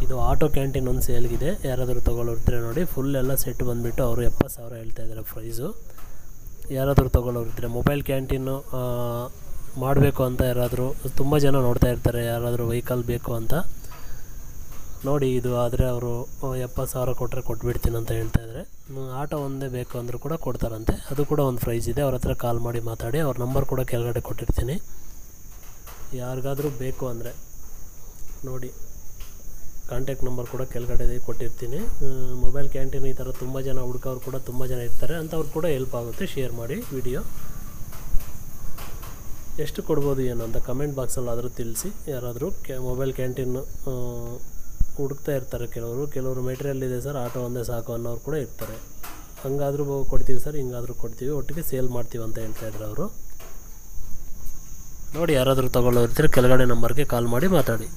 ಇದು auto canteen ಒಂದು ಸೇಲ್ಗಿದೆ, ಯಾರಾದರೂ ತೊಗೊಳ್ಳೋರಿದ್ರೆ ನೋಡಿ. ಫುಲ್ ಎಲ್ಲ ಸೆಟ್ ಬಂದುಬಿಟ್ಟು ಅವರು 70,000 ಹೇಳ್ತಾಯಿದ್ದಾರೆ ಪ್ರೈಸು. ಯಾರಾದರೂ ತೊಗೊಳ್ಳೋರಿದ್ರೆ ಮೊಬೈಲ್ ಕ್ಯಾಂಟೀನು ಮಾಡಬೇಕು ಅಂತ ಯಾರಾದರೂ, ತುಂಬ ಜನ ನೋಡ್ತಾ ಇರ್ತಾರೆ ಯಾರಾದರೂ ವೆಹಿಕಲ್ ಬೇಕು ಅಂತ ನೋಡಿ. ಇದು ಆದರೆ ಅವರು 70,000 ಕೊಟ್ಟರೆ ಕೊಟ್ಬಿಡ್ತೀನಿ ಅಂತ ಹೇಳ್ತಾಯಿದ್ದಾರೆ. ಆಟೋ ಒಂದೇ ಬೇಕು ಅಂದರೂ ಕೂಡ ಕೊಡ್ತಾರಂತೆ, ಅದು ಕೂಡ ಒಂದು ಪ್ರೈಸ್ ಇದೆ. ಅವ್ರ ಹತ್ರ ಕಾಲ್ ಮಾಡಿ ಮಾತಾಡಿ, ಅವ್ರ ನಂಬರ್ ಕೂಡ ಕೆಳಗಡೆ ಕೊಟ್ಟಿರ್ತೀನಿ. ಯಾರಿಗಾದರೂ ಬೇಕು ಅಂದರೆ ನೋಡಿ, ಕಾಂಟ್ಯಾಕ್ಟ್ ನಂಬರ್ ಕೂಡ ಕೆಳಗಡೆ ಕೊಟ್ಟಿರ್ತೀನಿ. ಮೊಬೈಲ್ ಕ್ಯಾಂಟೀನ್ ಈ ಥರ ತುಂಬ ಜನ ಹುಡುಕೋರು ಕೂಡ ತುಂಬ ಜನ ಇರ್ತಾರೆ, ಅಂಥವ್ರು ಕೂಡ ಹೆಲ್ಪ್ ಆಗುತ್ತೆ. ಶೇರ್ ಮಾಡಿ ವಿಡಿಯೋ. ಎಷ್ಟು ಕೊಡ್ಬೋದು ಏನು ಅಂತ ಕಮೆಂಟ್ ಬಾಕ್ಸಲ್ಲಿ ಆದರೂ ತಿಳಿಸಿ. ಯಾರಾದರೂ ಮೊಬೈಲ್ ಕ್ಯಾಂಟೀನ್ ಹುಡುಕ್ತಾ ಇರ್ತಾರೆ ಕೆಲವರು ಮೆಟೀರಿಯಲ್ ಇದೆ ಸರ್, ಆಟೋ ಒಂದೇ ಸಾಕು ಅನ್ನೋರು ಕೂಡ ಇರ್ತಾರೆ. ಹಂಗಾದರೂ ಕೊಡ್ತೀವಿ ಸರ್, ಹಿಂಗಾದರೂ ಕೊಡ್ತೀವಿ, ಒಟ್ಟಿಗೆ ಸೇಲ್ ಮಾಡ್ತೀವಿ ಅಂತ ಹೇಳ್ತಾಯಿದ್ರು ಅವರು. ನೋಡಿ, ಯಾರಾದರೂ ತೊಗೊಳ್ಳೋರಿದ್ರೆ ಕೆಳಗಡೆ ನಂಬರ್ಗೆ ಕಾಲ್ ಮಾಡಿ ಮಾತಾಡಿ.